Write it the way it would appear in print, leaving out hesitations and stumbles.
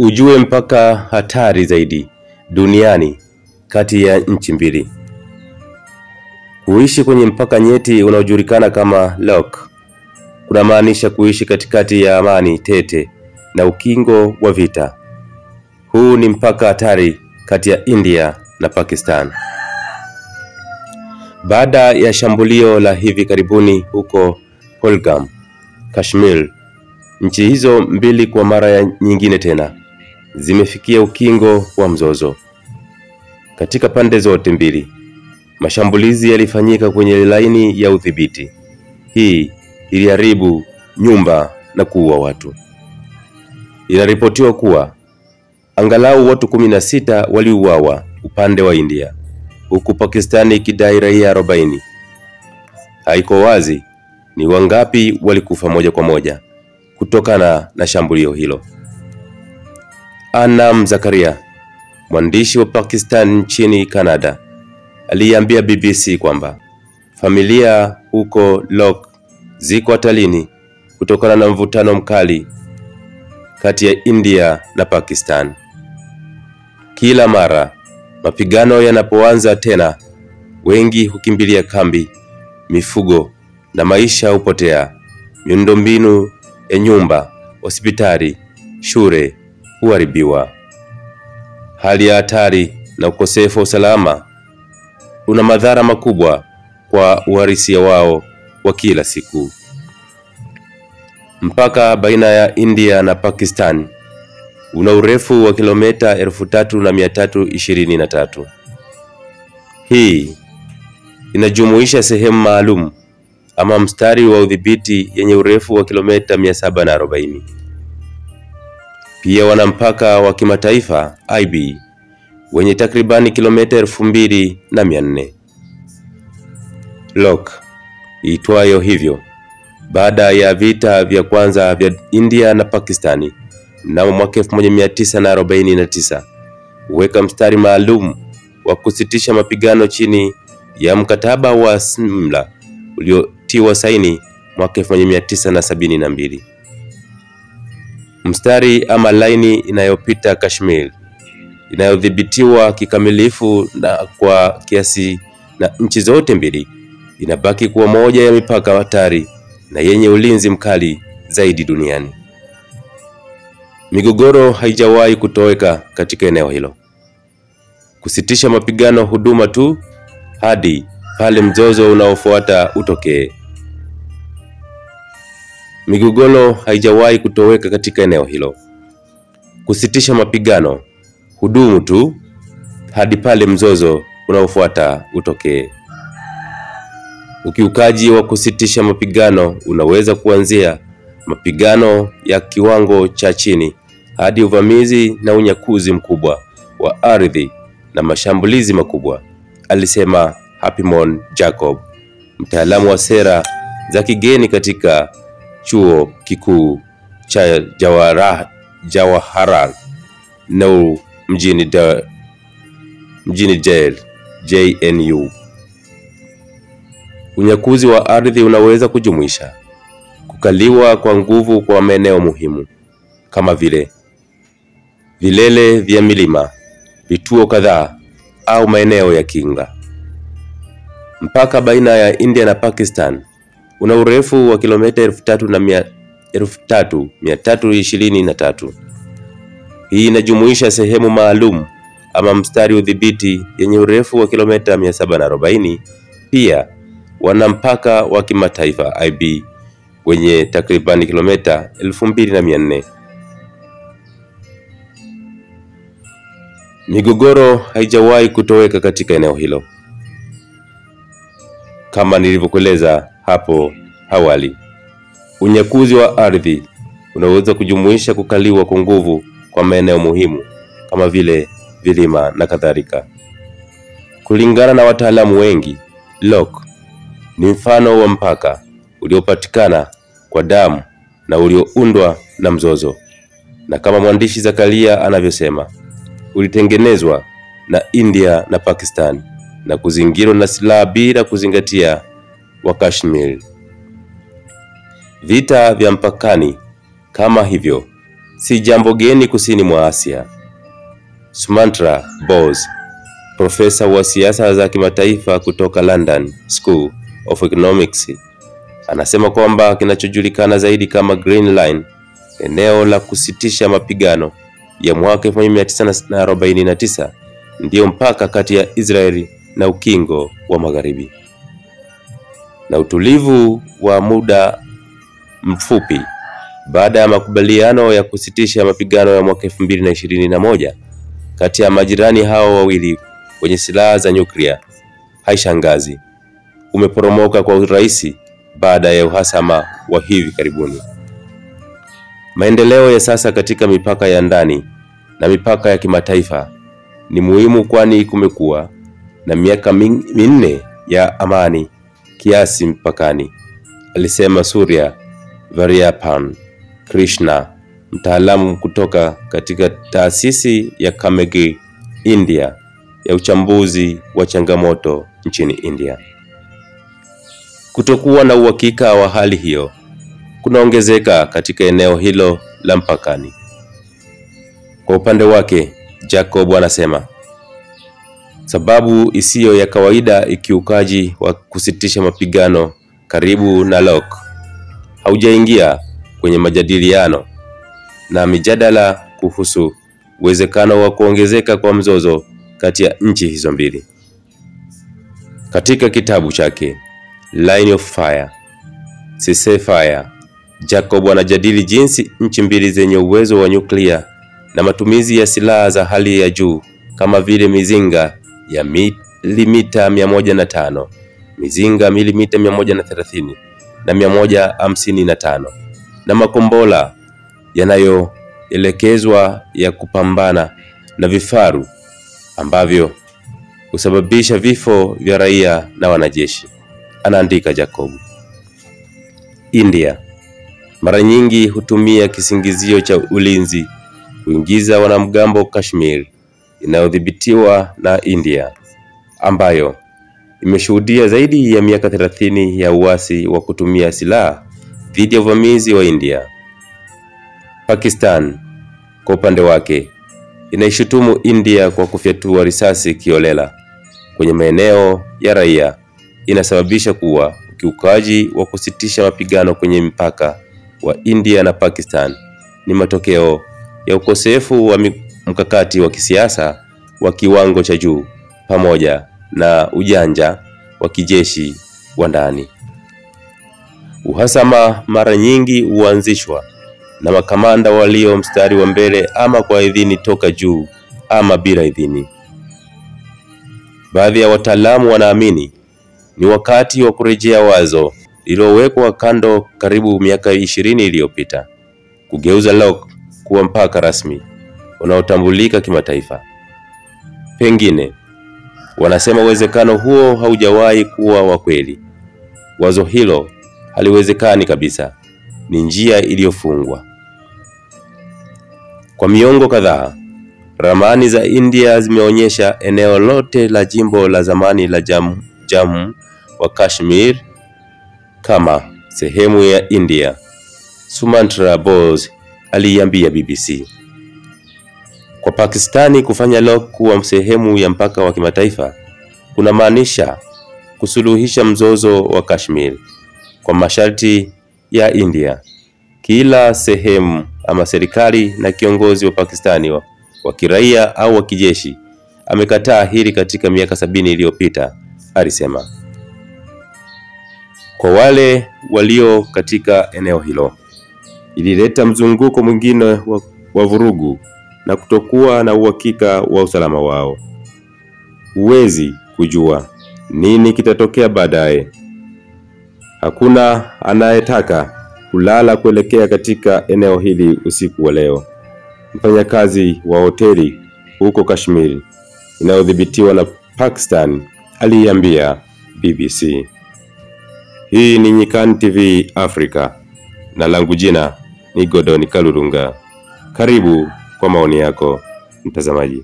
Ujue mpaka hatari zaidi duniani kati ya nchi mbili. Kuishi kwenye mpaka nyeti unaojulikana kama lock kunamaanisha kuishi katikati ya amani tete na ukingo wa vita. Huu ni mpaka hatari kati ya India na Pakistan. Baada ya shambulio la hivi karibuni huko Pahalgam, Kashmir, nchi hizo mbili kwa mara nyingine tena zimefikia ukingo wa mzozo. Katika pande zote mbili, mashambulizi yalifanyika kwenye laini ya udhibiti. Hii iliharibu nyumba na kuua watu. Inaripotiwa kuwa angalau watu 16 waliuawa upande wa India, huku Pakistani ikidai raia 40. Haiko wazi ni wangapi walikufa moja kwa moja kutokana na shambulio hilo. Anam Zakaria, mwandishi wa Pakistan nchini Canada, aliambia BBC kwamba familia huko Lock ziko hatarini kutokana na mvutano mkali kati ya India na Pakistan. Kila mara mapigano yanapoanza tena, wengi hukimbilia kambi, mifugo na maisha hupotea. Miundombinu ya nyumba, hospitali, shule huharibiwa. Hali ya hatari na ukosefu wa usalama una madhara makubwa kwa uhalisia wao wa kila siku. Mpaka baina ya India na Pakistan una urefu wa kilomita 3323. Hii inajumuisha sehemu maalum ama mstari wa udhibiti yenye urefu wa kilomita 740. Pia wana mpaka wa kimataifa IB wenye takribani kilomita 2400. Lock iitwayo hivyo baada ya vita vya kwanza vya India na Pakistani mnamo mwaka 1949 huweka mstari maalum wa kusitisha mapigano chini ya mkataba wa Simla uliotiwa saini mwaka 1972. Mstari ama laini inayopita Kashmir inayodhibitiwa kikamilifu na kwa kiasi na nchi zote mbili inabaki kuwa moja ya mipaka hatari na yenye ulinzi mkali zaidi duniani. Migogoro haijawahi kutoweka katika eneo hilo. Kusitisha mapigano huduma tu hadi pale mzozo unaofuata utokee. Migogoro haijawahi kutoweka katika eneo hilo. Kusitisha mapigano hudumu tu hadi pale mzozo unaofuata utokee. Ukiukaji wa kusitisha mapigano unaweza kuanzia mapigano ya kiwango cha chini hadi uvamizi na unyakuzi mkubwa wa ardhi na mashambulizi makubwa, alisema Happymon Jacob, mtaalamu wa sera za kigeni katika chuo kikuu cha Jawaharlal Nehru mjini Delhi, JNU. Unyakuzi wa ardhi unaweza kujumuisha kukaliwa kwa nguvu kwa maeneo muhimu kama vile vilele vya milima, vituo kadhaa au maeneo ya kinga. Mpaka baina ya India na Pakistan una urefu wa kilomita 3323. Hii inajumuisha sehemu maalum ama mstari udhibiti yenye urefu wa kilomita 740. Pia wana mpaka wa kimataifa IB wenye takribani kilomita 2400. Migogoro haijawahi kutoweka katika eneo hilo. Kama nilivyokueleza hapo awali, unyakuzi wa ardhi unaweza kujumuisha kukaliwa kwa nguvu kwa maeneo muhimu kama vile vilima na kadhalika. Kulingana na wataalamu wengi, Lock ni mfano wa mpaka uliopatikana kwa damu na ulioundwa na mzozo, na kama mwandishi Zakaria anavyosema, ulitengenezwa na India na Pakistan na kuzingirwa na silaha bila kuzingatia wa Kashmir. Vita vya mpakani kama hivyo si jambo geni kusini mwa Asia. Sumanta Bose, profesa wa siasa za kimataifa kutoka London School of Economics, anasema kwamba kinachojulikana zaidi kama Green Line, eneo la kusitisha mapigano ya mwaka 1949, ndio mpaka kati ya Israeli na ukingo wa Magharibi. Na utulivu wa muda mfupi baada ya makubaliano ya kusitisha mapigano ya mwaka 2021 kati ya majirani hao wawili wenye silaha za nyuklia, haishangazi, umeporomoka kwa urahisi baada ya uhasama wa hivi karibuni. Maendeleo ya sasa katika mipaka ya ndani na mipaka ya kimataifa ni muhimu, kwani kumekuwa na miaka minne ya amani kiasi mpakani, alisema Surya Variappan Krishna, mtaalamu kutoka katika taasisi ya Carnegie India ya uchambuzi wa changamoto nchini India. Kutokuwa na uhakika wa hali hiyo kunaongezeka katika eneo hilo la mpakani. Kwa upande wake, Jacob anasema sababu isiyo ya kawaida ikiukaji wa kusitisha mapigano karibu na Lok haujaingia kwenye majadiliano na mijadala kuhusu uwezekano wa kuongezeka kwa mzozo kati ya nchi hizo mbili. Katika kitabu chake Line of Fire, Ceasefire, Jacob anajadili jinsi nchi mbili zenye uwezo wa nyuklia na matumizi ya silaha za hali ya juu kama vile mizinga ya milimita 105, mizinga milimita 130 na 155 na makombola yanayoelekezwa ya kupambana na vifaru ambavyo husababisha vifo vya raia na wanajeshi. Anaandika Jacob, India mara nyingi hutumia kisingizio cha ulinzi kuingiza wanamgambo Kashmir inayodhibitiwa na India, ambayo imeshuhudia zaidi ya miaka 30 ya uasi wa kutumia silaha dhidi ya uvamizi wa India. Pakistan kwa upande wake inaishutumu India kwa kufyatua risasi kiolela kwenye maeneo ya raia, inasababisha kuwa ukiukaji wa kusitisha mapigano kwenye mpaka wa India na Pakistan ni matokeo ya ukosefu wa mkakati wa kisiasa wa kiwango cha juu pamoja na ujanja wa kijeshi wa ndani. Uhasama mara nyingi huanzishwa na makamanda walio mstari wa mbele, ama kwa idhini toka juu ama bila idhini. Baadhi ya wataalamu wanaamini ni wakati wa kurejea wazo lililowekwa kando karibu miaka 20 iliyopita, kugeuza Lok kuwa mpaka rasmi unaotambulika kimataifa. Pengine wanasema uwezekano huo haujawahi kuwa wa kweli. Wazo hilo haliwezekani kabisa, ni njia iliyofungwa. Kwa miongo kadhaa, ramani za India zimeonyesha eneo lote la jimbo la zamani la Jammu wa Kashmir kama sehemu ya India, Sumanta Bose aliambia BBC. Kwa Pakistani kufanya Lok kuwa sehemu ya mpaka wa kimataifa kuna maanisha kusuluhisha mzozo wa Kashmir kwa masharti ya India. Kila sehemu ama serikali na kiongozi wa Pakistani wa kiraia au wa kijeshi amekataa hili katika miaka 70 iliyopita, alisema. Kwa wale walio katika eneo hilo, ilileta mzunguko mwingine wa vurugu na kutokuwa na uhakika wa usalama wao. Huwezi kujua nini kitatokea baadaye. Hakuna anayetaka kulala kuelekea katika eneo hili usiku wa leo. Mfanyakazi wa hoteli huko Kashmir inayodhibitiwa na Pakistan aliambia BBC. Hii ni Nyikani TV Africa na langu jina ni Godoni Kalurunga. Karibu kwa maoni yako mtazamaji.